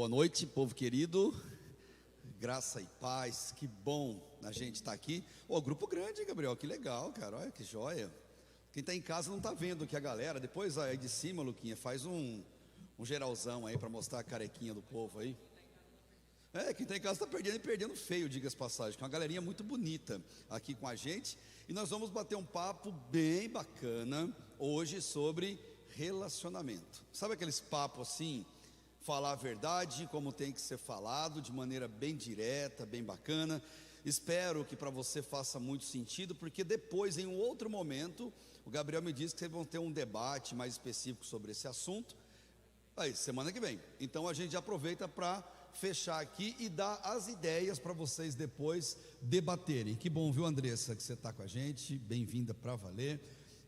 Boa noite, povo querido, graça e paz, que bom a gente estar aqui. Grupo grande, Gabriel, que legal, cara, olha que joia. Quem está em casa não está vendo aqui a galera. Depois aí de cima, Luquinha, faz um geralzão aí para mostrar a carequinha do povo aí. Quem está em casa está perdendo e perdendo feio, diga-se passagem, com uma galerinha muito bonita aqui com a gente. E nós vamos bater um papo bem bacana hoje sobre relacionamento. Sabe aqueles papos assim, falar a verdade como tem que ser falado, de maneira bem direta, bem bacana. Espero que para você faça muito sentido, porque depois, em um outro momento, o Gabriel me disse que vocês vão ter um debate mais específico sobre esse assunto, aí, semana que vem. Então a gente aproveita para fechar aqui e dar as ideias para vocês depois debaterem. Que bom, viu, Andressa, que você está com a gente, bem-vinda para valer.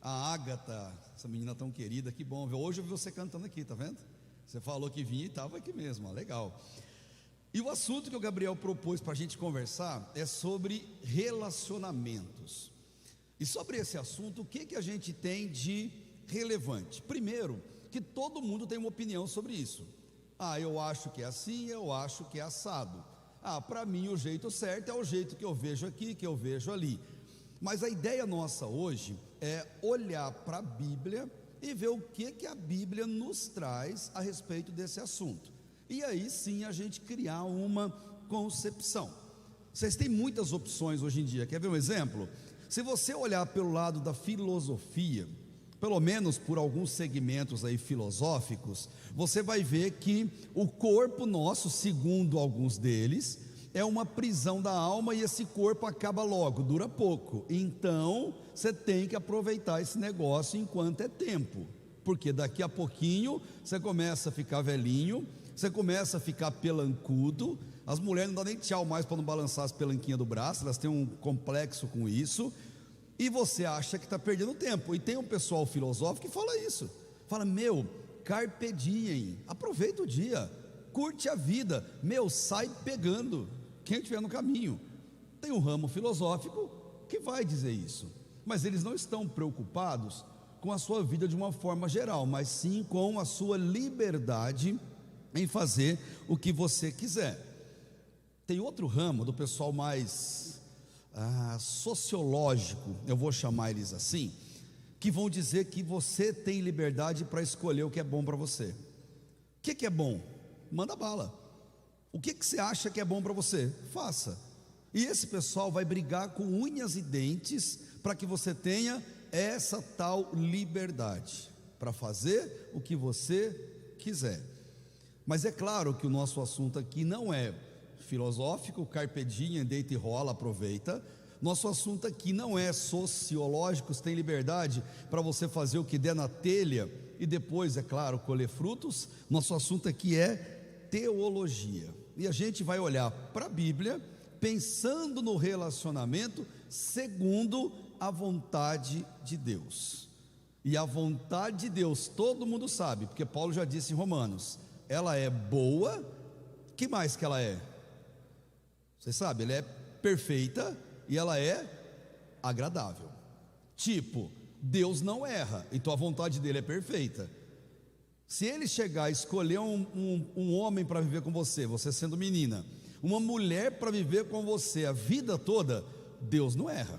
A Ágata, essa menina tão querida, que bom, viu? Hoje eu vi você cantando aqui, tá vendo? Você falou que vinha e estava aqui mesmo, ó, legal. E o assunto que o Gabriel propôs para a gente conversar é sobre relacionamentos. E sobre esse assunto, o que a gente tem de relevante? Primeiro, que todo mundo tem uma opinião sobre isso. Eu acho que é assim, eu acho que é assado. Para mim o jeito certo é o jeito que eu vejo aqui, que eu vejo ali. Mas a ideia nossa hoje é olhar para a Bíblia e ver o que a Bíblia nos traz a respeito desse assunto. E aí sim a gente criar uma concepção. Vocês têm muitas opções hoje em dia. Quer ver um exemplo? Se você olhar pelo lado da filosofia, pelo menos por alguns segmentos aí filosóficos, você vai ver que o corpo nosso, segundo alguns deles, é uma prisão da alma, e esse corpo acaba logo, dura pouco. Então você tem que aproveitar esse negócio enquanto é tempo, porque daqui a pouquinho você começa a ficar velhinho, você começa a ficar pelancudo. As mulheres não dão nem tchau mais para não balançar as pelanquinhas do braço, elas têm um complexo com isso, e você acha que está perdendo tempo. E tem um pessoal filosófico que fala isso, fala: carpe diem, aproveita o dia, curte a vida, sai pegando quem estiver no caminho. Tem um ramo filosófico que vai dizer isso, mas eles não estão preocupados com a sua vida de uma forma geral, mas sim com a sua liberdade em fazer o que você quiser. Tem outro ramo do pessoal mais sociológico, eu vou chamar eles assim, que vão dizer que você tem liberdade para escolher o que é bom para você. O que é bom? Manda bala. O que você acha que é bom para você? Faça. E esse pessoal vai brigar com unhas e dentes para que você tenha essa tal liberdade para fazer o que você quiser. Mas é claro que o nosso assunto aqui não é filosófico, carpe diem, deita e rola, aproveita. Nosso assunto aqui não é sociológico, você tem liberdade para você fazer o que der na telha e depois, é claro, colher frutos. Nosso assunto aqui é teologia, e a gente vai olhar para a Bíblia pensando no relacionamento segundo a vontade de Deus. E a vontade de Deus todo mundo sabe, porque Paulo já disse em Romanos, ela é boa. Que mais que ela é? Você sabe, ela é perfeita e ela é agradável. Tipo, Deus não erra, então a vontade dele é perfeita. Se ele chegar a escolher um homem para viver com você, você sendo menina, uma mulher para viver com você a vida toda, Deus não erra.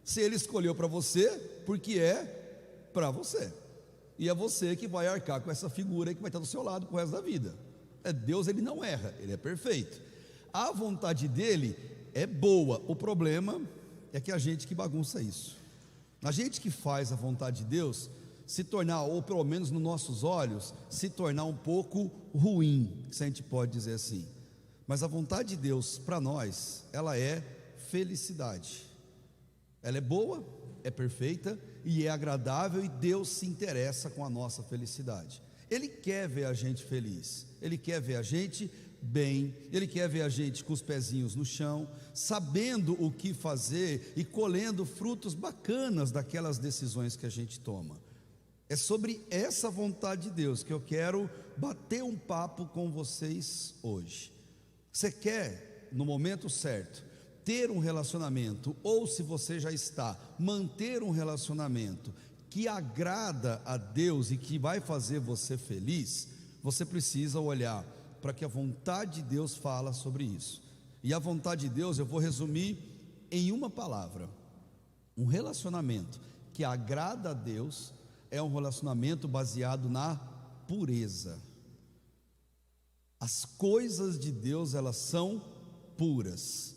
Se ele escolheu para você, porque é para você, e é você que vai arcar com essa figura que vai estar do seu lado pro resto da vida. Deus, ele não erra, ele é perfeito. A vontade dele é boa. O problema é que a gente que bagunça isso. A gente que faz a vontade de Deus se tornar, ou pelo menos nos nossos olhos, se tornar um pouco ruim, se a gente pode dizer assim. Mas a vontade de Deus para nós, ela é felicidade. Ela é boa, é perfeita e é agradável, e Deus se interessa com a nossa felicidade. Ele quer ver a gente feliz, Ele quer ver a gente bem, Ele quer ver a gente com os pezinhos no chão, sabendo o que fazer e colhendo frutos bacanas daquelas decisões que a gente toma. É sobre essa vontade de Deus que eu quero bater um papo com vocês hoje. Você quer, no momento certo, ter um relacionamento, ou se você já está, manter um relacionamento que agrada a Deus e que vai fazer você feliz, você precisa olhar para que a vontade de Deus fala sobre isso. E a vontade de Deus eu vou resumir em uma palavra: um relacionamento que agrada a Deus é um relacionamento baseado na pureza. As coisas de Deus, elas são puras,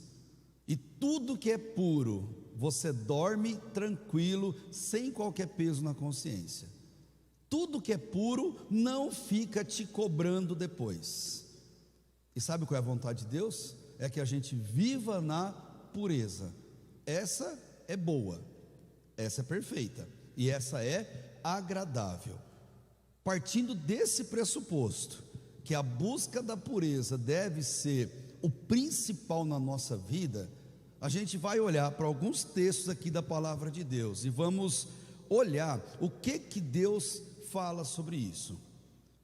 e tudo que é puro, você dorme tranquilo, sem qualquer peso na consciência. Tudo que é puro não fica te cobrando depois. E sabe qual é a vontade de Deus? É que a gente viva na pureza. Essa é boa, essa é perfeita, e essa é agradável. Partindo desse pressuposto, que a busca da pureza deve ser o principal na nossa vida, a gente vai olhar para alguns textos aqui da palavra de Deus, e vamos olhar o que Deus fala sobre isso.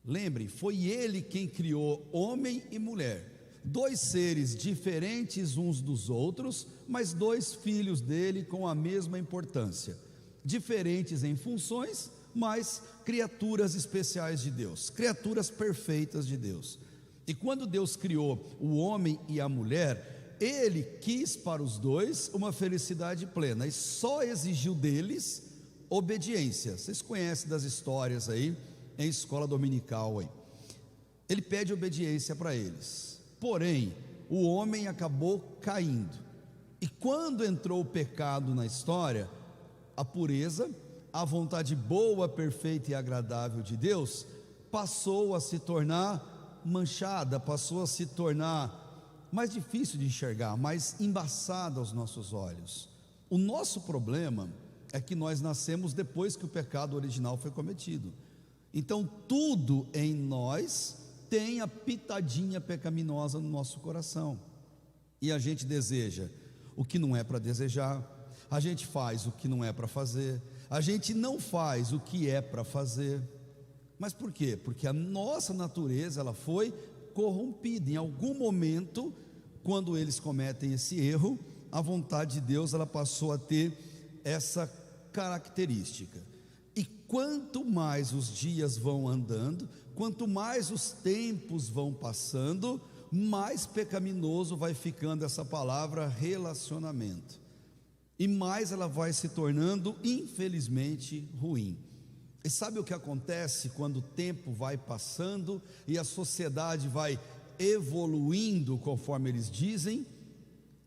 Lembre, foi Ele quem criou homem e mulher, dois seres diferentes uns dos outros, mas dois filhos dele com a mesma importância, diferentes em funções, mas criaturas especiais de Deus, criaturas perfeitas de Deus. E quando Deus criou o homem e a mulher, Ele quis para os dois uma felicidade plena, e só exigiu deles obediência. Vocês conhecem das histórias aí, em escola dominical aí. Ele pede obediência para eles, porém, o homem acabou caindo, e quando entrou o pecado na história, a pureza, a vontade boa, perfeita e agradável de Deus passou a se tornar manchada, passou a se tornar mais difícil de enxergar, mais embaçada aos nossos olhos. O nosso problema é que nós nascemos depois que o pecado original foi cometido. Então tudo em nós tem a pitadinha pecaminosa no nosso coração, e a gente deseja o que não é para desejar, a gente faz o que não é para fazer, a gente não faz o que é para fazer. Mas por quê? Porque a nossa natureza, ela foi corrompida. Em algum momento, quando eles cometem esse erro, a vontade de Deus, ela passou a ter essa característica. E quanto mais os dias vão andando, quanto mais os tempos vão passando, mais pecaminoso vai ficando essa palavra relacionamento, e mais ela vai se tornando, infelizmente, ruim. E sabe o que acontece quando o tempo vai passando e a sociedade vai evoluindo, conforme eles dizem?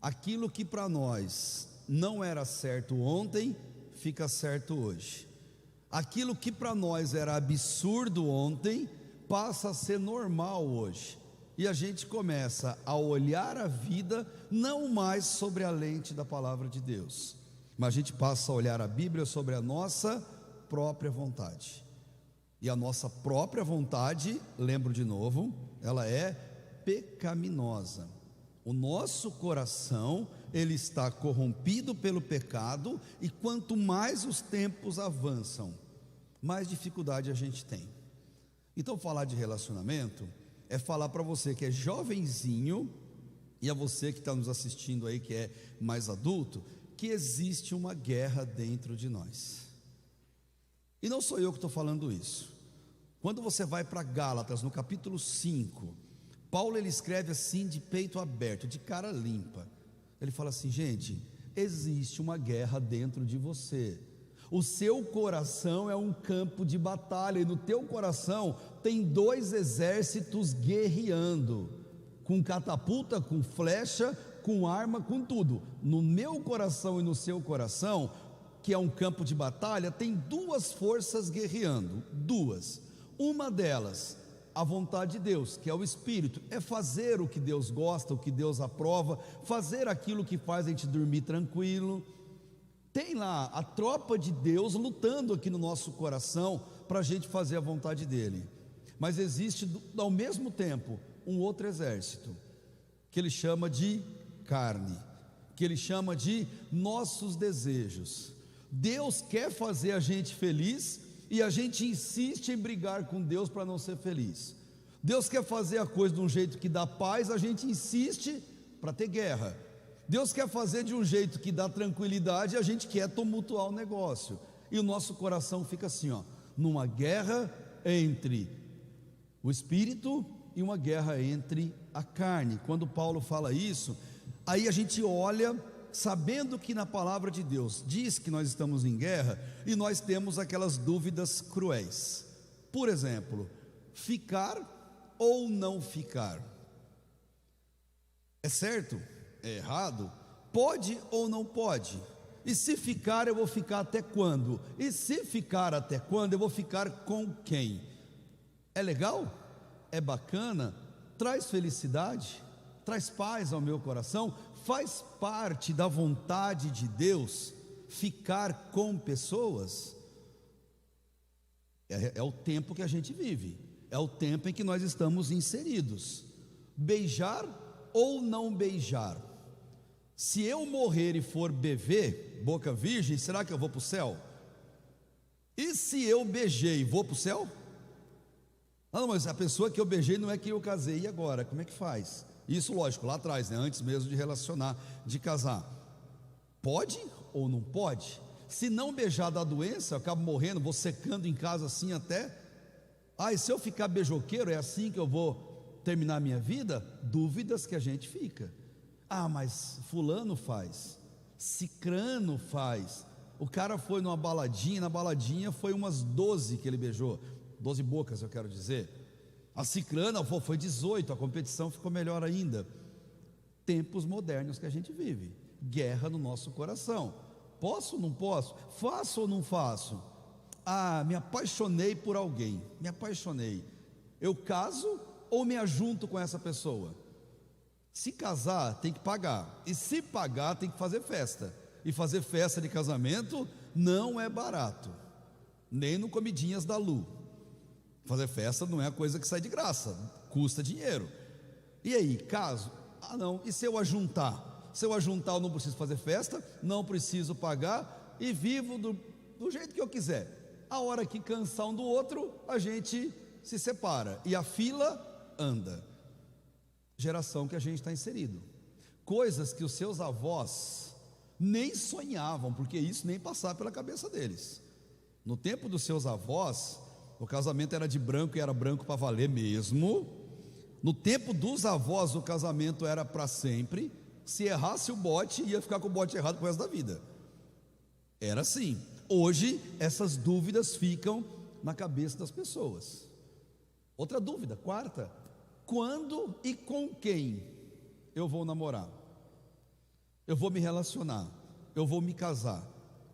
Aquilo que para nós não era certo ontem, fica certo hoje. Aquilo que para nós era absurdo ontem, passa a ser normal hoje. E a gente começa a olhar a vida não mais sobre a lente da palavra de Deus, mas a gente passa a olhar a Bíblia sobre a nossa própria vontade. E a nossa própria vontade, lembro de novo, ela é pecaminosa. O nosso coração, ele está corrompido pelo pecado, e quanto mais os tempos avançam, mais dificuldade a gente tem. Então falar de relacionamento é falar para você que é jovenzinho, e a você que está nos assistindo aí, que é mais adulto, que existe uma guerra dentro de nós. E não sou eu que estou falando isso. Quando você vai para Gálatas, no capítulo 5, Paulo, ele escreve assim, de peito aberto, de cara limpa. Ele fala assim: gente, existe uma guerra dentro de você. O seu coração é um campo de batalha, e no teu coração tem dois exércitos guerreando, com catapulta, com flecha, com arma, com tudo. No meu coração e no seu coração, que é um campo de batalha, tem duas forças guerreando, duas. Uma delas, a vontade de Deus, que é o Espírito, é fazer o que Deus gosta, o que Deus aprova, fazer aquilo que faz a gente dormir tranquilo. Tem lá a tropa de Deus lutando aqui no nosso coração para a gente fazer a vontade dele. Mas existe ao mesmo tempo um outro exército, que ele chama de carne, que ele chama de nossos desejos. Deus quer fazer a gente feliz, e a gente insiste em brigar com Deus para não ser feliz. Deus quer fazer a coisa de um jeito que dá paz, a gente insiste para ter guerra. Deus quer fazer de um jeito que dá tranquilidade, e a gente quer tumultuar o negócio. E o nosso coração fica assim, ó, numa guerra entre o Espírito e uma guerra entre a carne. Quando Paulo fala isso, aí a gente olha, sabendo que na palavra de Deus diz que nós estamos em guerra, e nós temos aquelas dúvidas cruéis. Por exemplo, ficar ou não ficar? É certo? É errado? Pode ou não pode? E se ficar, eu vou ficar até quando? E se ficar até quando, eu vou ficar com quem? É legal? É bacana? Traz felicidade? Traz paz ao meu coração? Faz parte da vontade de Deus ficar com pessoas? É o tempo que a gente vive, é o tempo em que nós estamos inseridos. Beijar ou não beijar? Se eu morrer e for beber, boca virgem, será que eu vou para o céu? E se eu beijei, vou para o céu? Não, mas a pessoa que eu beijei não é que eu casei, e agora? Como é que faz? Isso, lógico, lá atrás, né? Antes mesmo de relacionar, de casar. Pode ou não pode? Se não beijar dá doença, eu acabo morrendo, vou secando em casa assim até. E se eu ficar beijoqueiro, é assim que eu vou terminar a minha vida? Dúvidas que a gente fica. Mas fulano faz, cicrano faz. O cara foi numa baladinha, na baladinha foi umas 12 que ele beijou, 12 bocas eu quero dizer. A cicrana foi 18, a competição ficou melhor ainda. Tempos modernos que a gente vive, guerra no nosso coração. Posso ou não posso? Faço ou não faço? Me apaixonei por alguém, me apaixonei. Eu caso ou me ajunto com essa pessoa? Se casar, tem que pagar. E se pagar, tem que fazer festa. E fazer festa de casamento não é barato, nem no Comidinhas da Lu. Fazer festa não é a coisa que sai de graça, custa dinheiro. E aí, caso? Não. E se eu ajuntar? Se eu ajuntar, eu não preciso fazer festa, não preciso pagar e vivo do jeito que eu quiser. A hora que cansar um do outro, a gente se separa e a fila anda. Geração que a gente está inserido, coisas que os seus avós nem sonhavam, porque isso nem passava pela cabeça deles. No tempo dos seus avós, o casamento era de branco e era branco para valer mesmo. No tempo dos avós, o casamento era para sempre. Se errasse o bote, ia ficar com o bote errado pro resto da vida. Era assim. Hoje, essas dúvidas ficam na cabeça das pessoas. Outra dúvida, quarta: quando e com quem eu vou namorar? Eu vou me relacionar? Eu vou me casar?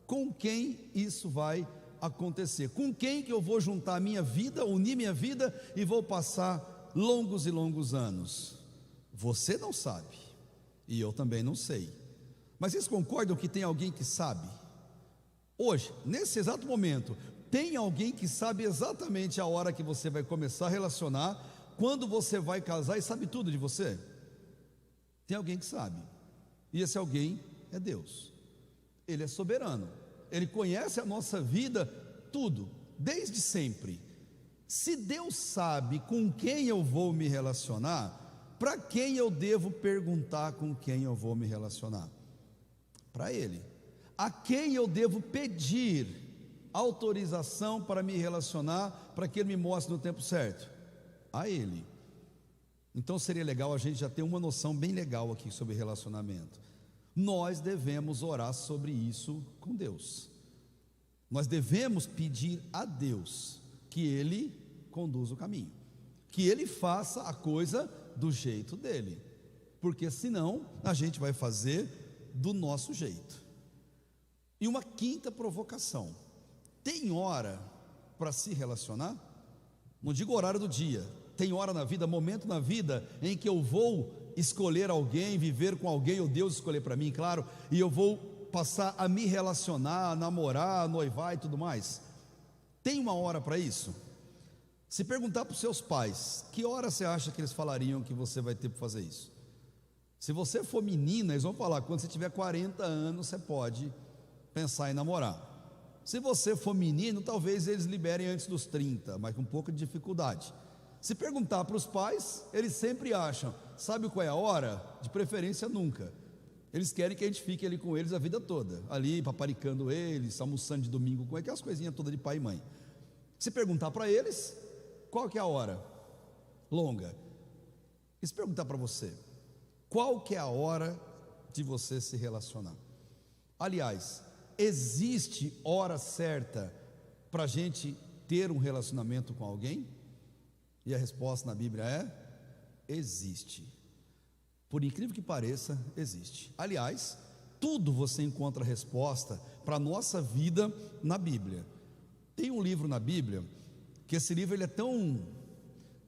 Com quem isso vai acontecer? Com quem que eu vou juntar a minha vida, unir minha vida e vou passar longos e longos anos? Você não sabe, e eu também não sei. Mas vocês concordam que tem alguém que sabe? Hoje, nesse exato momento, tem alguém que sabe exatamente a hora que você vai começar a relacionar, quando você vai casar, e sabe tudo de você? Tem alguém que sabe, e esse alguém é Deus. Ele é soberano, Ele conhece a nossa vida, tudo, desde sempre. Se Deus sabe com quem eu vou me relacionar, para quem eu devo perguntar com quem eu vou me relacionar? Para Ele. A quem eu devo pedir autorização para me relacionar, para que Ele me mostre no tempo certo? A Ele. Então seria legal a gente já ter uma noção bem legal aqui sobre relacionamento. Nós devemos orar sobre isso com Deus. Nós devemos pedir a Deus que Ele conduza o caminho, que Ele faça a coisa do jeito dele, porque senão a gente vai fazer do nosso jeito. E uma quinta provocação: tem hora para se relacionar? Não digo horário do dia, tem hora na vida, momento na vida em que eu vou escolher alguém, viver com alguém, ou Deus escolher para mim, claro, e eu vou passar a me relacionar, a namorar, a noivar e tudo mais. Tem uma hora para isso? Se perguntar para os seus pais, que hora você acha que eles falariam que você vai ter para fazer isso? Se você for menina, eles vão falar: quando você tiver 40 anos, você pode pensar em namorar. Se você for menino, talvez eles liberem antes dos 30, mas com um pouco de dificuldade. Se perguntar para os pais, eles sempre acham: sabe qual é a hora? De preferência nunca. Eles querem que a gente fique ali com eles a vida toda, ali paparicando eles, almoçando de domingo com aquelas coisinhas todas de pai e mãe. Se perguntar para eles, qual que é a hora? Longa. E se perguntar para você, qual que é a hora de você se relacionar? Aliás, existe hora certa para a gente ter um relacionamento com alguém? E a resposta na Bíblia é: existe. Por incrível que pareça, existe. Aliás, tudo você encontra resposta para a nossa vida na Bíblia. Tem um livro na Bíblia, que esse livro ele é tão,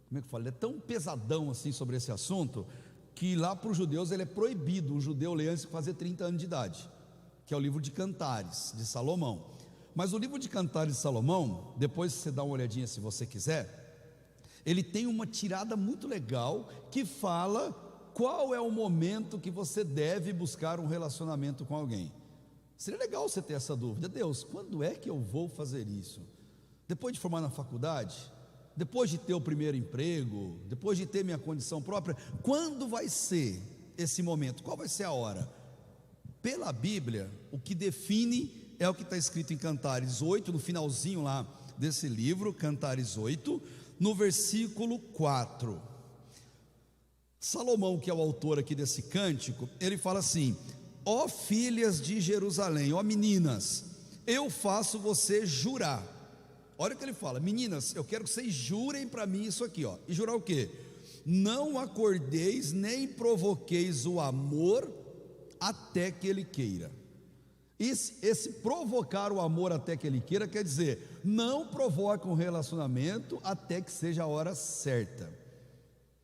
como é que fala? Ele é tão pesadão assim sobre esse assunto, que lá para os judeus ele é proibido um judeu ler antes de fazer 30 anos de idade, que é o livro de Cantares, de Salomão. Mas o livro de Cantares de Salomão, depois você dá uma olhadinha se você quiser, ele tem uma tirada muito legal, que fala qual é o momento que você deve buscar um relacionamento com alguém. Seria legal você ter essa dúvida: Deus, quando é que eu vou fazer isso? Depois de formar na faculdade? Depois de ter o primeiro emprego? Depois de ter minha condição própria? Quando vai ser esse momento? Qual vai ser a hora? Pela Bíblia, o que define é o que está escrito em Cantares 8, no finalzinho lá desse livro, Cantares 8, no versículo 4. Salomão, que é o autor aqui desse cântico, ele fala assim: ó filhas de Jerusalém, ó meninas, eu faço você jurar. Olha o que ele fala: meninas, eu quero que vocês jurem para mim isso aqui, ó. E jurar o quê? Não acordeis nem provoqueis o amor até que ele queira. Esse provocar o amor até que ele queira quer dizer, não provoque um relacionamento até que seja a hora certa.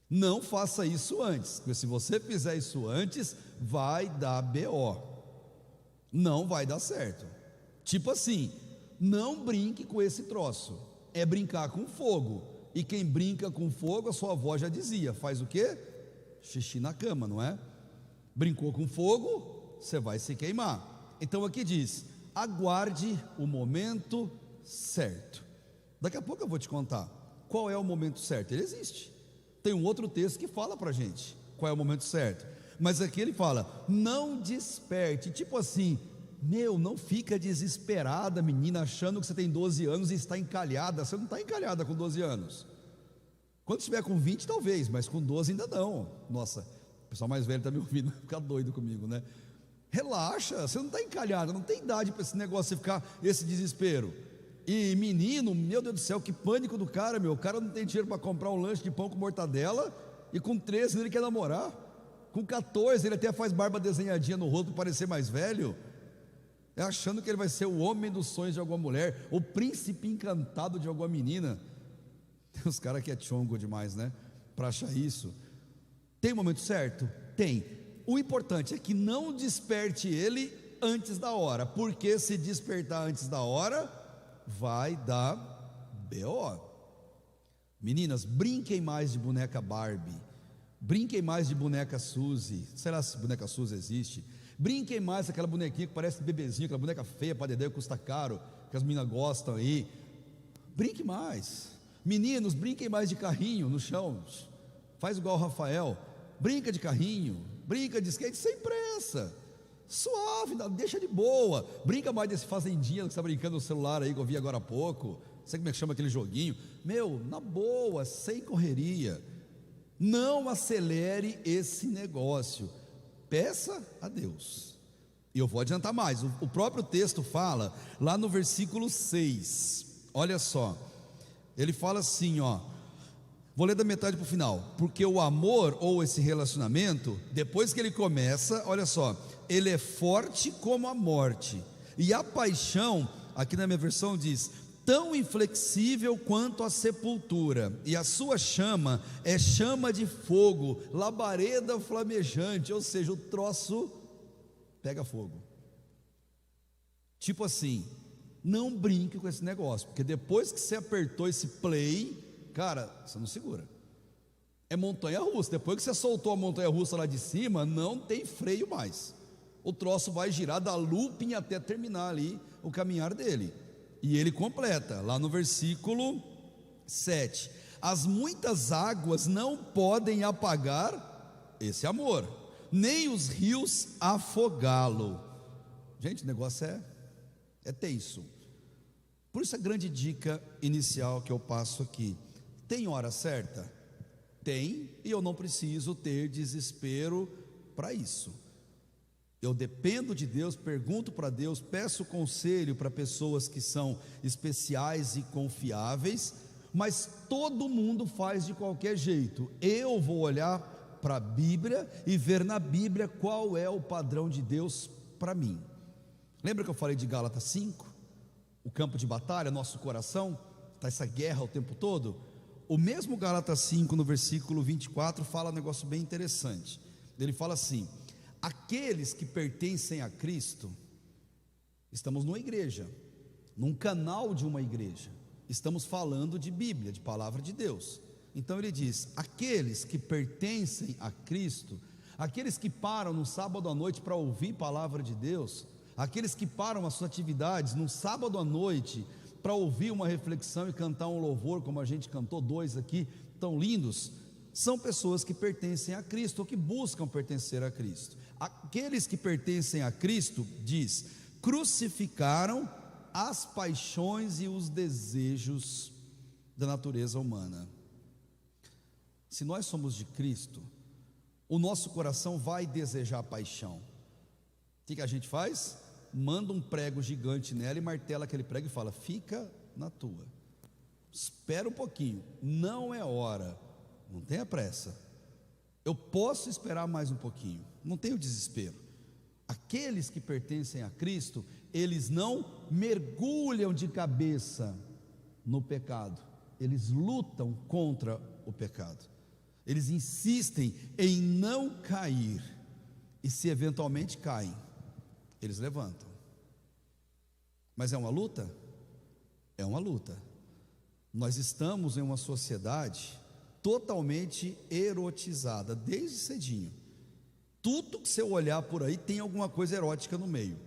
Não faça isso antes, porque se você fizer isso antes, vai dar BO, não vai dar certo. Tipo assim, não brinque com esse troço, é brincar com fogo. E quem brinca com fogo, a sua avó já dizia, faz o quê? Xixi na cama, não é? Brincou com fogo, você vai se queimar. Então aqui diz: aguarde o momento certo. Daqui a pouco eu vou te contar qual é o momento certo. Ele existe. Tem um outro texto que fala para a gente qual é o momento certo, mas aqui ele fala: não desperte. Tipo assim, não fica desesperada, menina, achando que você tem 12 anos e está encalhada. Você não está encalhada com 12 anos. Quando estiver com 20 talvez, mas com 12 ainda não. Nossa, o pessoal mais velho está me ouvindo, vai ficar doido comigo, né? Relaxa, você não está encalhada, não tem idade para esse negócio, você ficar esse desespero. E menino, meu Deus do céu, que pânico do cara, meu. O cara não tem dinheiro para comprar um lanche de pão com mortadela, e com 13 ele quer namorar. Com 14 ele até faz barba desenhadinha no rosto para parecer mais velho, achando que ele vai ser o homem dos sonhos de alguma mulher, o príncipe encantado de alguma menina. Os caras que é chongo demais, né, para achar isso. Tem momento certo? Tem. O importante é que não desperte ele antes da hora, porque se despertar antes da hora, vai dar BO. Meninas, brinquem mais de boneca Barbie, brinquem mais de boneca Suzy. Será se boneca Suzy existe? Brinquem mais com aquela bonequinha que parece bebezinho, aquela boneca feia para dedéu, custa caro, que as meninas gostam aí. Brinque mais. Meninos, brinquem mais de carrinho no chão. Faz igual o Rafael, brinca de carrinho, brinca de skate sem pressa, suave, deixa de boa. Brinca mais desse fazendinha que você está brincando no celular aí, que eu vi agora há pouco. Sei como é que chama aquele joguinho. Na boa, sem correria. Não acelere esse negócio. Peça a Deus. E eu vou adiantar mais. O próprio texto fala, lá no versículo 6, olha só. Ele fala assim, ó. Vou ler da metade para o final. Porque o amor, ou esse relacionamento, depois que ele começa, olha só, ele é forte como a morte, e a paixão, aqui na minha versão diz, tão inflexível quanto a sepultura, e a sua chama é chama de fogo, labareda flamejante. Ou seja, o troço pega fogo. Tipo assim, não brinque com esse negócio, porque depois que você apertou esse play, cara, você não segura. É montanha-russa. Depois que você soltou a montanha-russa lá de cima, não tem freio mais. O troço vai girar da looping até terminar ali o caminhar dele. E ele completa, lá no versículo 7: as muitas águas não podem apagar esse amor, nem os rios afogá-lo. Gente, o negócio é tenso. Por isso a grande dica inicial que eu passo aqui: tem hora certa? Tem, e eu não preciso ter desespero para isso. Eu dependo de Deus, pergunto para Deus, peço conselho para pessoas que são especiais e confiáveis, mas todo mundo faz de qualquer jeito. Eu vou olhar para a Bíblia e ver na Bíblia qual é o padrão de Deus para mim. Lembra que eu falei de Gálatas 5? O campo de batalha, nosso coração, está essa guerra o tempo todo. O mesmo Gálatas 5, no versículo 24, fala um negócio bem interessante. Ele fala assim: aqueles que pertencem a Cristo, estamos numa igreja, num canal de uma igreja, estamos falando de Bíblia, de palavra de Deus. Então ele diz: aqueles que pertencem a Cristo, aqueles que param no sábado à noite para ouvir palavra de Deus, aqueles que param as suas atividades no sábado à noite para ouvir uma reflexão e cantar um louvor, como a gente cantou 2 aqui, tão lindos, são pessoas que pertencem a Cristo, ou que buscam pertencer a Cristo. Aqueles que pertencem a Cristo, diz, crucificaram as paixões e os desejos da natureza humana. Se nós somos de Cristo, o nosso coração vai desejar paixão. O que a gente faz? Manda um prego gigante nela e martela aquele prego e fala: fica na tua, espera um pouquinho, não é hora, não tenha pressa, eu posso esperar mais um pouquinho, não tenho desespero. Aqueles que pertencem a Cristo, eles não mergulham de cabeça no pecado, eles lutam contra o pecado, eles insistem em não cair, e se eventualmente caem, eles levantam. Mas é uma luta? É uma luta. Nós estamos em uma sociedade totalmente erotizada, desde cedinho. Tudo que você olhar por aí tem alguma coisa erótica no meio.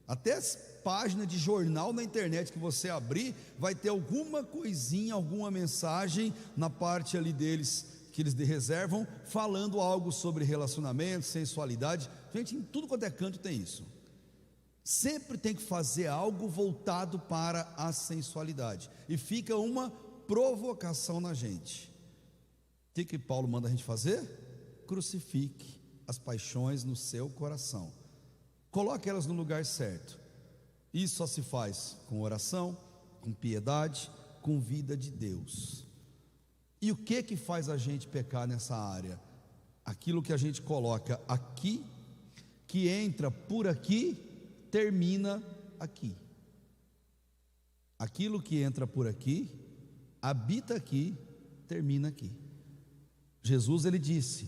Até as páginas de jornal na internet que você abrir, vai ter alguma coisinha, alguma mensagem na parte ali deles, que eles reservam, falando algo sobre relacionamento, sensualidade. Gente, em tudo quanto é canto tem isso. Sempre tem que fazer algo voltado para a sensualidade, e fica uma provocação na gente. O que Paulo manda a gente fazer? Crucifique as paixões no seu coração, coloque elas no lugar certo. Isso só se faz com oração, com piedade, com vida de Deus. E o que faz a gente pecar nessa área? Aquilo que a gente coloca aqui, que entra por aqui, termina aqui. Aquilo que entra por aqui, habita aqui, termina aqui. Jesus, ele disse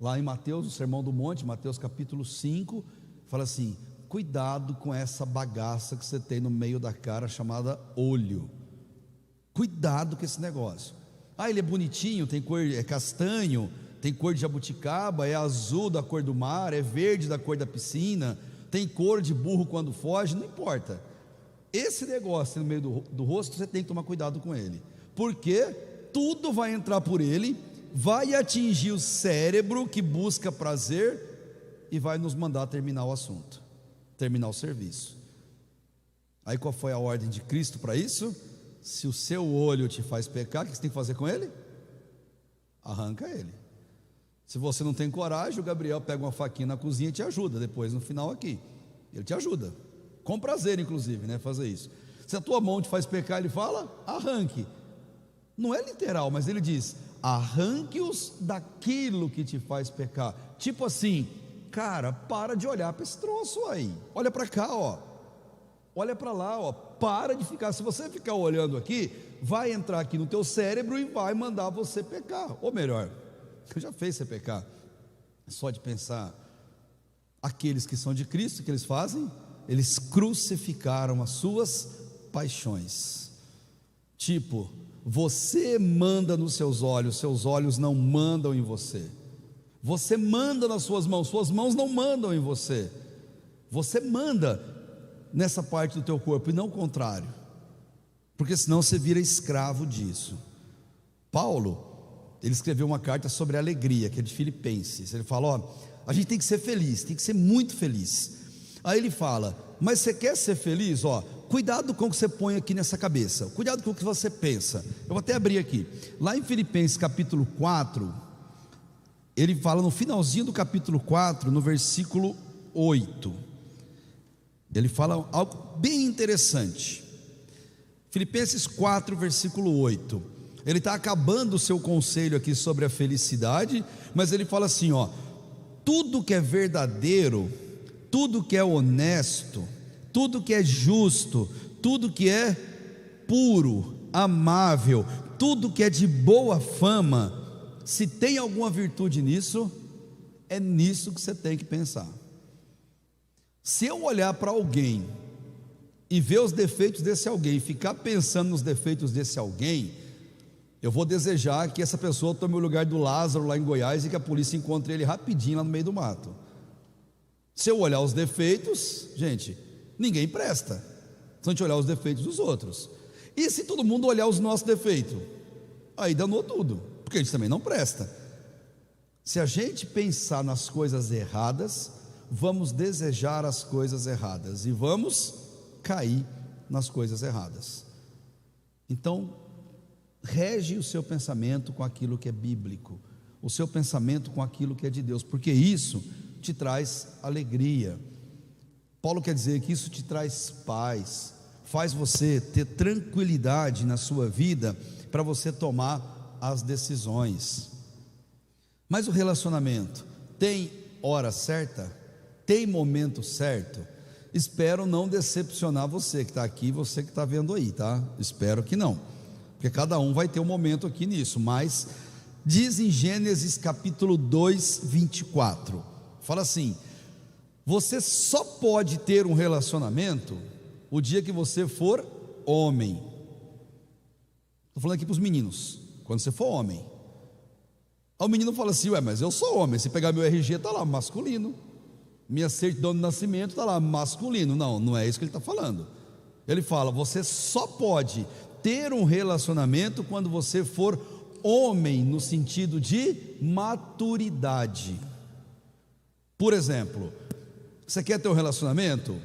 lá em Mateus, no Sermão do Monte, Mateus capítulo 5, fala assim: cuidado com essa bagaça que você tem no meio da cara, chamada olho. Cuidado com esse negócio. Ele é bonitinho, tem cor, é castanho, tem cor de jabuticaba, é azul da cor do mar, é verde da cor da piscina, tem cor de burro quando foge, não importa. Esse negócio no meio do rosto, você tem que tomar cuidado com ele, porque tudo vai entrar por ele, vai atingir o cérebro que busca prazer e vai nos mandar terminar o assunto, terminar o serviço. Aí qual foi a ordem de Cristo para isso? Se o seu olho te faz pecar, o que você tem que fazer com ele? Arranca ele. Se você não tem coragem, o Gabriel pega uma faquinha na cozinha e te ajuda depois, no final aqui, ele te ajuda, com prazer inclusive, né, fazer isso. Se a tua mão te faz pecar, ele fala, arranque. Não é literal, mas ele diz, arranque-os daquilo que te faz pecar. Tipo assim, cara, para de olhar para esse troço aí, olha para cá, olha para lá, para de ficar. Se você ficar olhando aqui, vai entrar aqui no teu cérebro e vai mandar você pecar, ou melhor, já fez você pecar. Só de pensar. Aqueles que são de Cristo, o que eles fazem? Eles crucificaram as suas paixões. Tipo, você manda nos seus olhos não mandam em você. Você manda nas suas mãos não mandam em você. Você manda nessa parte do teu corpo e não o contrário, porque senão você vira escravo disso. Paulo, ele escreveu uma carta sobre alegria, que é de Filipenses. Ele fala, a gente tem que ser feliz, tem que ser muito feliz. Aí ele fala, mas você quer ser feliz? cuidado com o que você põe aqui nessa cabeça, cuidado com o que você pensa. Eu vou até abrir aqui, lá em Filipenses capítulo 4, ele fala no finalzinho do capítulo 4, no versículo 8, ele fala algo bem interessante. Filipenses 4, versículo 8, ele está acabando o seu conselho aqui sobre a felicidade, mas ele fala assim, ó: tudo que é verdadeiro, tudo que é honesto, tudo que é justo, tudo que é puro, amável, tudo que é de boa fama, se tem alguma virtude nisso, é nisso que você tem que pensar. Se eu olhar para alguém e ver os defeitos desse alguém, ficar pensando nos defeitos desse alguém, eu vou desejar que essa pessoa tome o lugar do Lázaro lá em Goiás e que a polícia encontre ele rapidinho lá no meio do mato. Se eu olhar os defeitos, gente, ninguém presta, se a gente olhar os defeitos dos outros. E se todo mundo olhar os nossos defeitos, aí danou tudo, porque a gente também não presta. Se a gente pensar nas coisas erradas, vamos desejar as coisas erradas e vamos cair nas coisas erradas. Então, rege o seu pensamento com aquilo que é bíblico, o seu pensamento com aquilo que é de Deus, porque isso te traz alegria. Paulo quer dizer que isso te traz paz, faz você ter tranquilidade na sua vida para você tomar as decisões. Mas o relacionamento tem hora certa? Tem momento certo? Espero não decepcionar você que está aqui, você que está vendo aí, tá? Espero que não, porque cada um vai ter um momento aqui nisso, mas diz em Gênesis capítulo 2, 24, fala assim: você só pode ter um relacionamento o dia que você for homem. Estou falando aqui para os meninos, quando você for homem. Aí o menino fala assim: ué, mas eu sou homem, se pegar meu RG está lá, masculino, minha certidão de nascimento está lá, masculino. Não, não é isso que ele está falando. Ele fala: você só pode ter um relacionamento quando você for homem, no sentido de maturidade. Por exemplo, você quer ter um relacionamento?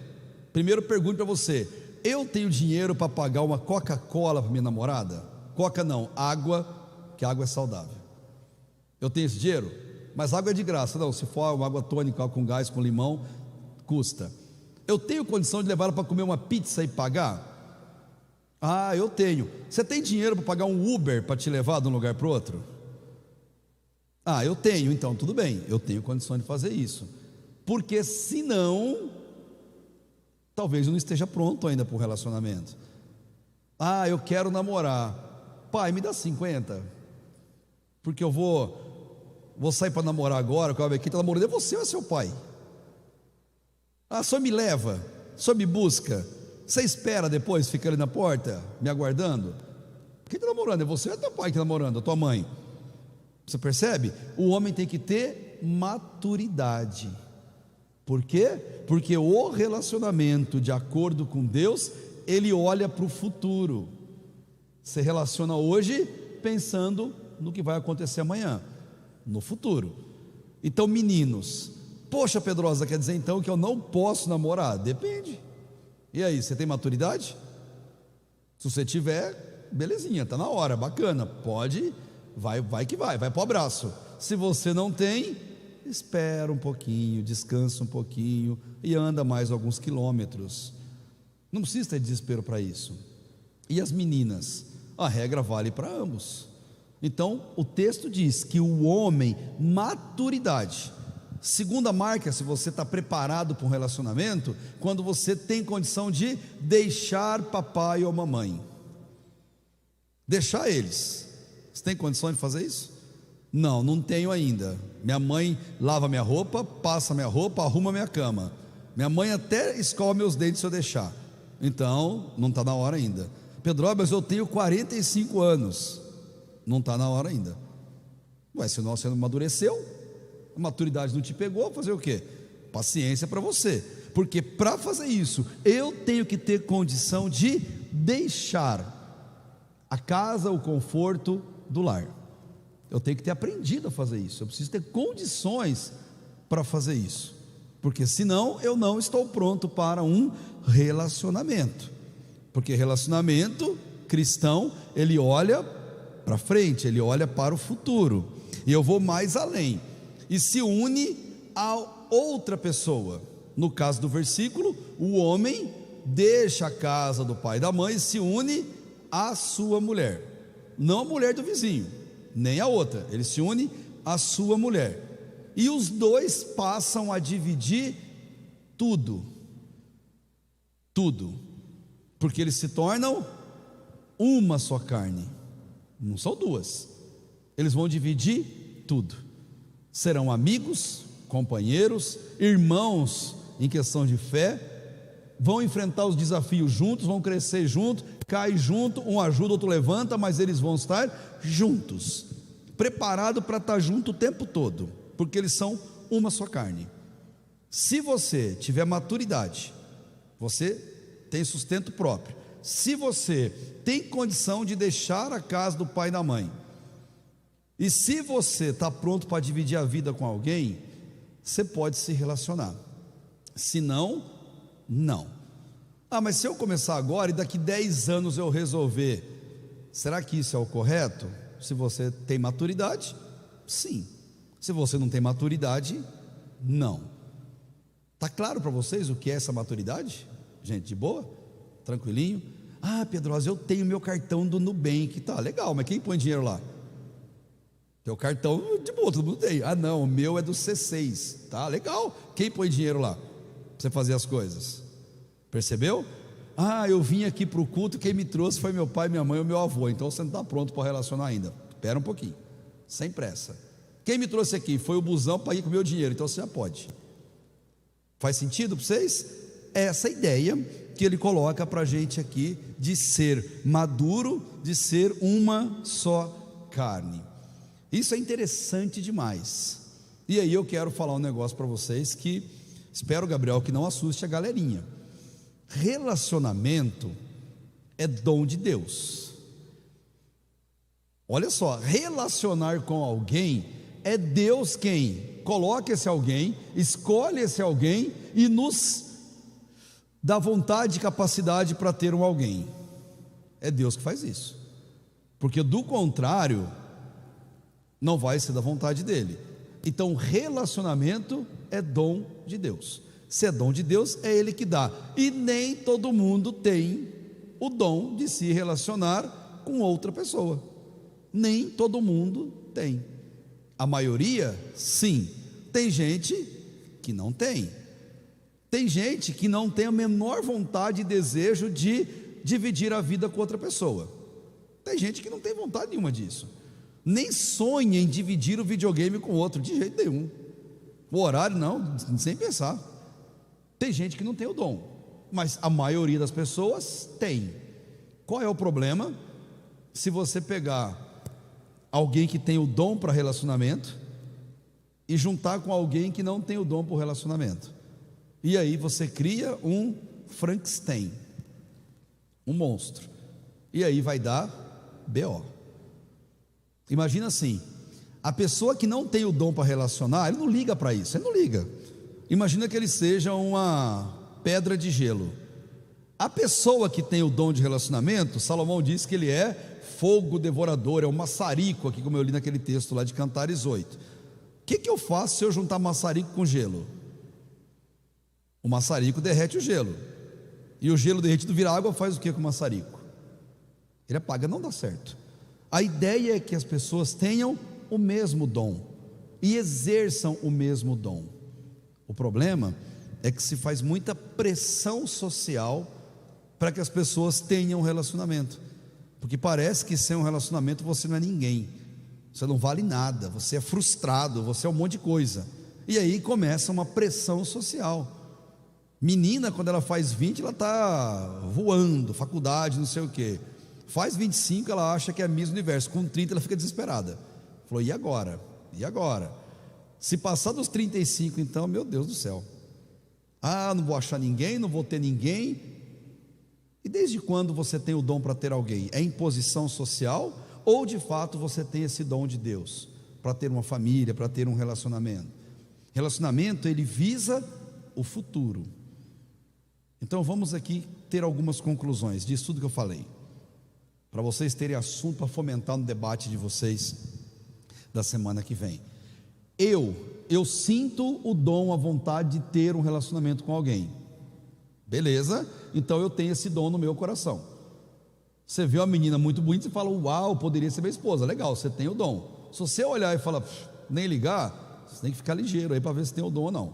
Primeiro pergunte para você: eu tenho dinheiro para pagar uma Coca-Cola para minha namorada? Coca não, água, que água é saudável. Eu tenho esse dinheiro? Mas água é de graça. Não, se for uma água tônica com gás, com limão, custa. Eu tenho condição de levar ela para comer uma pizza e pagar? Ah, eu tenho. Você tem dinheiro para pagar um Uber para te levar de um lugar para o outro? Ah, eu tenho. Então tudo bem, eu tenho condições de fazer isso, porque senão talvez eu não esteja pronto ainda para o relacionamento. Ah, eu quero namorar. Pai, me dá 50, porque eu vou sair para namorar agora. Quem está namorando é você ou é seu pai? Ah, só me leva, só me busca. Você espera depois, fica ali na porta, me aguardando? Quem está namorando é você ou é teu pai que está namorando, a tua mãe? Você percebe? O homem tem que ter maturidade. Por quê? Porque o relacionamento de acordo com Deus, ele olha para o futuro. Você relaciona hoje pensando no que vai acontecer amanhã, no futuro. Então, meninos, poxa, Pedrosa, quer dizer então que eu não posso namorar? Depende. E aí, você tem maturidade? Se você tiver, belezinha, está na hora, bacana, pode, vai que vai para o abraço. Se você não tem, espera um pouquinho, descansa um pouquinho e anda mais alguns quilômetros. Não precisa ter desespero para isso. E as meninas? A regra vale para ambos. Então o texto diz que o homem, maturidade. Segunda marca, se você está preparado para um relacionamento, quando você tem condição de deixar papai ou mamãe. Deixar eles. Você tem condição de fazer isso? Não, não tenho ainda. Minha mãe lava minha roupa, passa minha roupa, arruma minha cama. Minha mãe até escova meus dentes se eu deixar. Então, não está na hora ainda. Pedro, mas eu tenho 45 anos. Não está na hora ainda. Ué, se você não amadureceu, a maturidade não te pegou, fazer o quê? Paciência para você. Porque para fazer isso, eu tenho que ter condição de deixar a casa, o conforto do lar. Eu tenho que ter aprendido a fazer isso. Eu preciso ter condições para fazer isso, porque senão eu não estou pronto para um relacionamento. Porque relacionamento cristão, ele olha para frente, ele olha para o futuro. E eu vou mais além, e se une a outra pessoa. No caso do versículo, o homem deixa a casa do pai e da mãe e se une à sua mulher, não a mulher do vizinho, nem a outra, ele se une à sua mulher, e os dois passam a dividir tudo, porque eles se tornam uma só carne, não são duas, eles vão dividir tudo, serão amigos, companheiros, irmãos em questão de fé, vão enfrentar os desafios juntos, vão crescer juntos, caem junto, um ajuda, outro levanta, mas eles vão estar juntos, preparados para estar junto o tempo todo, porque eles são uma só carne. Se você tiver maturidade, você tem sustento próprio, se você tem condição de deixar a casa do pai e da mãe, e se você está pronto para dividir a vida com alguém, você pode se relacionar. Se não, não. Mas se eu começar agora e daqui 10 anos eu resolver, será que isso é o correto? Se você tem maturidade, sim. Se você não tem maturidade, não. Está claro para vocês o que é essa maturidade? Gente, de boa? Tranquilinho? Pedrosa, eu tenho meu cartão do Nubank, tá legal, mas quem põe dinheiro lá? Teu cartão, de boa, todo mundo tem. Não, o meu é do C6, tá legal, quem põe dinheiro lá? Para você fazer as coisas, percebeu? Eu vim aqui para o culto, quem me trouxe foi meu pai, minha mãe e meu avô, então você não está pronto para relacionar ainda, espera um pouquinho, sem pressa. Quem me trouxe aqui foi o busão para ir com o meu dinheiro, então você já pode. Faz sentido para vocês? Essa ideia que ele coloca para a gente aqui, de ser maduro, de ser uma só carne. Isso é interessante demais. E aí eu quero falar um negócio para vocês que espero, Gabriel, que não assuste a galerinha. Relacionamento é dom de Deus. Olha só, relacionar com alguém é Deus quem coloca esse alguém, escolhe esse alguém e nos dá vontade e capacidade para ter um alguém. É Deus que faz isso, porque do contrário não vai ser da vontade dele. Então relacionamento é dom de Deus. Se é dom de Deus, é Ele que dá, e nem todo mundo tem o dom de se relacionar com outra pessoa, nem todo mundo tem. A maioria, sim. Tem gente que não tem. Tem gente que não tem a menor vontade e desejo de dividir a vida com outra pessoa. Tem gente que não tem vontade nenhuma disso, nem sonha em dividir o videogame com outro, de jeito nenhum. O horário não, sem pensar. Tem gente que não tem o dom, mas a maioria das pessoas tem. Qual é o problema? Se você pegar alguém que tem o dom para relacionamento e juntar com alguém que não tem o dom para o relacionamento, e aí você cria um Frankenstein, um monstro, e aí vai dar BO. Imagina assim, a pessoa que não tem o dom para relacionar, ele não liga para isso, ele não liga. Imagina que ele seja uma pedra de gelo. A pessoa que tem o dom de relacionamento, Salomão diz que ele é fogo devorador, é um maçarico, aqui como eu li naquele texto lá de Cantares 8. O que eu faço se eu juntar maçarico com gelo? O maçarico derrete o gelo, e o gelo derretido vira água, faz o que com o maçarico? Ele apaga, não dá certo. A ideia é que as pessoas tenham o mesmo dom e exerçam o mesmo dom. O problema é que se faz muita pressão social para que as pessoas tenham um relacionamento, porque parece que sem um relacionamento você não é ninguém, você não vale nada, você é frustrado, você é um monte de coisa, e aí começa uma pressão social. Menina, quando ela faz 20, ela está voando, faculdade, não sei o que. Faz 25, ela acha que é a Miss Universo. Com 30 ela fica desesperada. Falou, e agora? E agora? Se passar dos 35, então, meu Deus do céu, não vou achar ninguém, não vou ter ninguém. E desde quando você tem o dom para ter alguém? É imposição social, ou de fato você tem esse dom de Deus para ter uma família, para ter um relacionamento? Relacionamento, ele visa o futuro. Então vamos aqui ter algumas conclusões disso tudo que eu falei, para vocês terem assunto para fomentar no debate de vocês da semana que vem. Eu sinto o dom, a vontade de ter um relacionamento com alguém, beleza? Então eu tenho esse dom no meu coração. Você vê uma menina muito bonita e fala: uau, poderia ser minha esposa. Legal, você tem o dom. Se você olhar e falar, nem ligar, você tem que ficar ligeiro aí para ver se tem o dom ou não.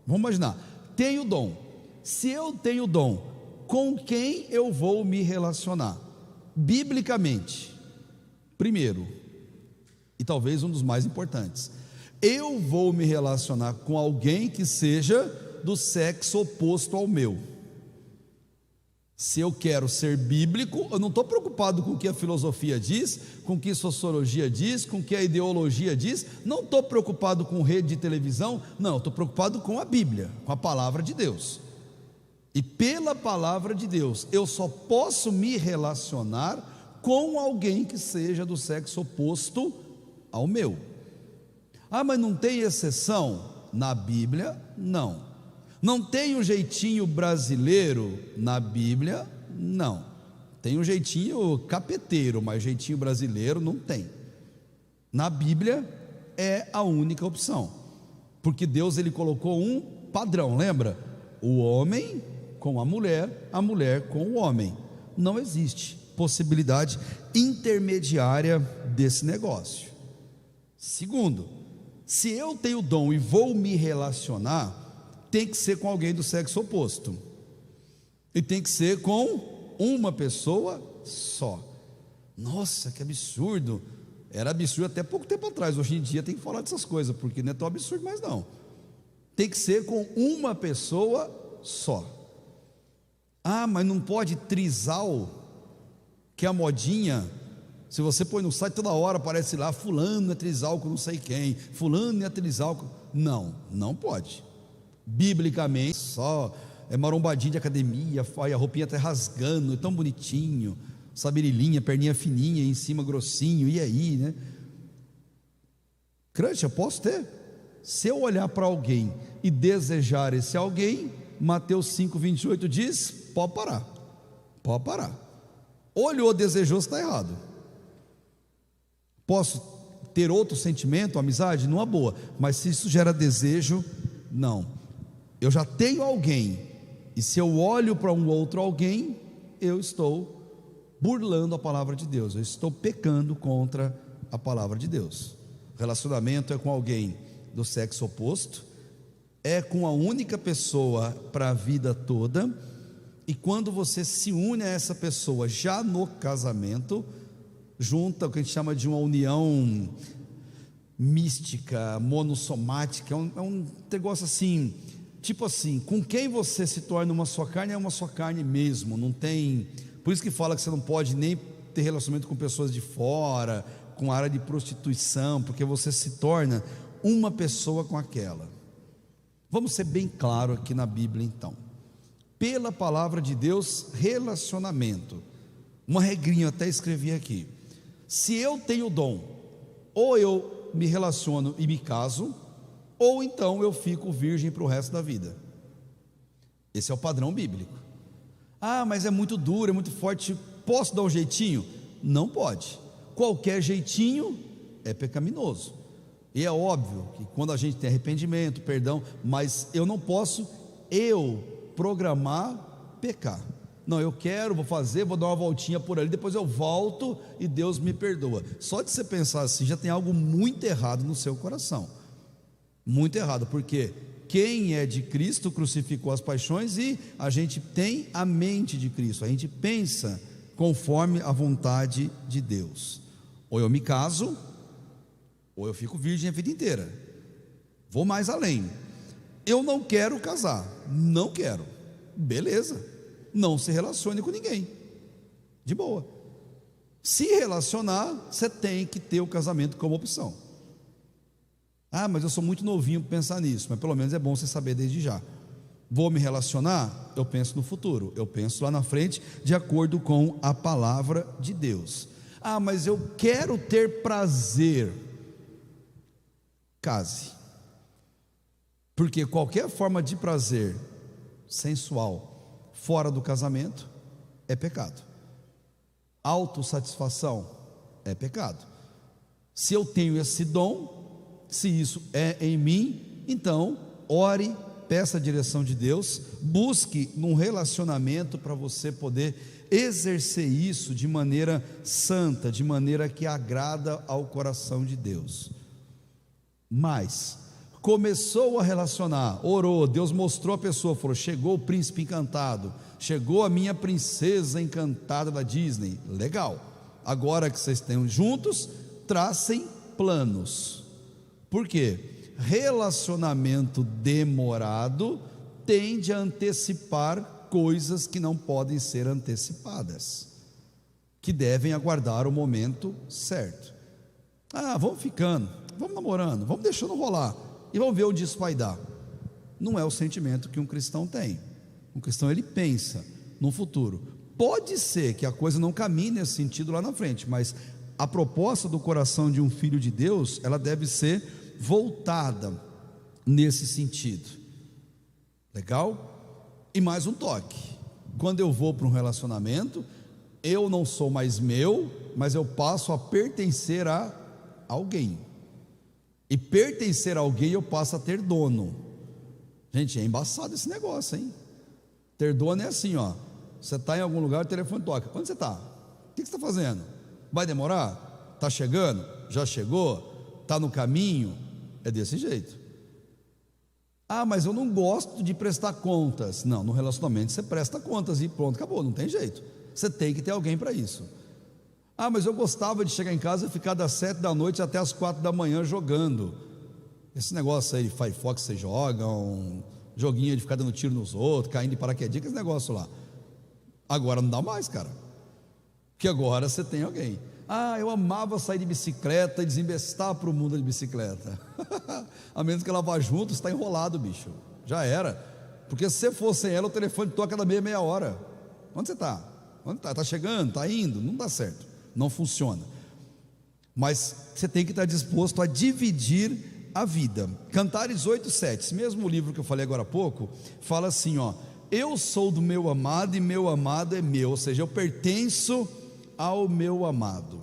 Vamos imaginar, tenho o dom. Se eu tenho o dom, com quem eu vou me relacionar? Biblicamente, primeiro, e talvez um dos mais importantes, eu vou me relacionar com alguém que seja do sexo oposto ao meu. Se eu quero ser bíblico, eu não estou preocupado com o que a filosofia diz, com o que a sociologia diz, com o que a ideologia diz, não estou preocupado com rede de televisão, não, estou preocupado com a Bíblia, com a palavra de Deus. E pela palavra de Deus, eu só posso me relacionar com alguém que seja do sexo oposto ao meu. Ah, mas não tem exceção? Na Bíblia, não. Não tem um jeitinho brasileiro? Na Bíblia, não. Tem um jeitinho capeteiro, mas jeitinho brasileiro não tem. Na Bíblia é a única opção, porque Deus ele colocou um padrão, lembra? O homem com a mulher com o homem. Não existe possibilidade intermediária desse negócio. Segundo, se eu tenho dom e vou me relacionar, tem que ser com alguém do sexo oposto, e tem que ser com uma pessoa só. Nossa, que absurdo! Era absurdo até pouco tempo atrás. Hoje em dia tem que falar dessas coisas, porque não é tão absurdo mais não. Tem que ser com uma pessoa só. Ah, mas não pode trisal, que é a modinha. Se você põe no site toda hora aparece lá, fulano é trisal com não sei quem, fulano é trisal com... Não pode. Biblicamente, só é marombadinho de academia, a roupinha até rasgando, é tão bonitinho, saberilinha, perninha fininha, em cima grossinho, e aí, né? Crente, eu posso ter? Se eu olhar para alguém e desejar esse alguém, Mateus 5,28 diz: pode parar. Olhou, desejou, está errado. Posso ter outro sentimento, amizade, numa boa, mas se isso gera desejo, não. Eu já tenho alguém, e se eu olho para um outro alguém, eu estou burlando a palavra de Deus, eu estou pecando contra a palavra de Deus. Relacionamento é com alguém do sexo oposto, é com a única pessoa para a vida toda, e quando você se une a essa pessoa já no casamento, junta o que a gente chama de uma união mística, monossomática, é um negócio assim, tipo assim, com quem você se torna uma só carne, é uma só carne mesmo, não tem, por isso que fala que você não pode nem ter relacionamento com pessoas de fora, com a área de prostituição, porque você se torna uma pessoa com aquela. Vamos ser bem claro aqui na Bíblia então, pela palavra de Deus, relacionamento, uma regrinha eu até escrevi aqui: se eu tenho dom, ou eu me relaciono e me caso, ou então eu fico virgem para o resto da vida. Esse é o padrão bíblico. Ah, mas é muito duro, é muito forte, posso dar um jeitinho? Não pode. Qualquer jeitinho é pecaminoso, e é óbvio que quando a gente tem arrependimento, perdão, mas eu não posso programar pecar. Não, eu quero, vou fazer, vou dar uma voltinha por ali, depois eu volto e Deus me perdoa. Só de você pensar assim, já tem algo muito errado no seu coração. Muito errado, porque quem é de Cristo crucificou as paixões, e a gente tem a mente de Cristo, a gente pensa conforme a vontade de Deus. Ou eu me caso, ou eu fico virgem a vida inteira. Vou mais além, eu não quero casar, não quero, beleza, não se relacione com ninguém, de boa. Se relacionar, você tem que ter o casamento como opção. Ah, mas eu sou muito novinho para pensar nisso, mas pelo menos é bom você saber desde já. Vou me relacionar? Eu penso no futuro, eu penso lá na frente, de acordo com a palavra de Deus. Ah, mas eu quero ter prazer. Case, porque qualquer forma de prazer sensual fora do casamento é pecado. Autossatisfação é pecado. Se eu tenho esse dom, se isso é em mim, então ore, peça a direção de Deus, busque num relacionamento para você poder exercer isso de maneira santa, de maneira que agrada ao coração de Deus. Mas começou a relacionar, orou, Deus mostrou a pessoa, falou: chegou o príncipe encantado, chegou a minha princesa encantada da Disney. Legal, agora que vocês estão juntos, tracem planos. Por quê? Relacionamento demorado tende a antecipar coisas que não podem ser antecipadas, que devem aguardar o momento certo. Vamos ficando, vamos namorando, vamos deixando rolar e vamos ver onde isso vai dar. Não é o sentimento que um cristão tem. Um cristão, ele pensa no futuro. Pode ser que a coisa não caminhe nesse sentido lá na frente, mas a proposta do coração de um filho de Deus, ela deve ser voltada nesse sentido. Legal? E mais um toque: quando eu vou para um relacionamento, eu não sou mais meu, mas eu passo a pertencer a alguém. E pertencer a alguém, eu passo a ter dono. Gente, é embaçado esse negócio, hein? Ter dono é assim, ó: você está em algum lugar, o telefone toca. Onde você está? O que você está fazendo? Vai demorar? Está chegando? Já chegou? Está no caminho? É desse jeito. Mas eu não gosto de prestar contas. Não, no relacionamento você presta contas e pronto, acabou, não tem jeito. Você tem que ter alguém para isso. Mas eu gostava de chegar em casa e ficar das 7 da noite até as 4 da manhã jogando. Esse negócio aí, Firefox, você joga, um joguinho de ficar dando tiro nos outros, caindo de paraquedas, esse negócio lá. Agora não dá mais, cara, porque agora você tem alguém. Eu amava sair de bicicleta e desembestar para o mundo de bicicleta. A menos que ela vá junto, você está enrolado, bicho. Já era. Porque se você for sem ela, o telefone toca da meia hora. Onde você está? Onde está? Está chegando? Está indo? Não dá certo. Não funciona. Mas você tem que estar disposto a dividir a vida. Cantares 8:7, esse mesmo livro que eu falei agora há pouco, fala assim, ó: eu sou do meu amado e meu amado é meu. Ou seja, eu pertenço ao meu amado.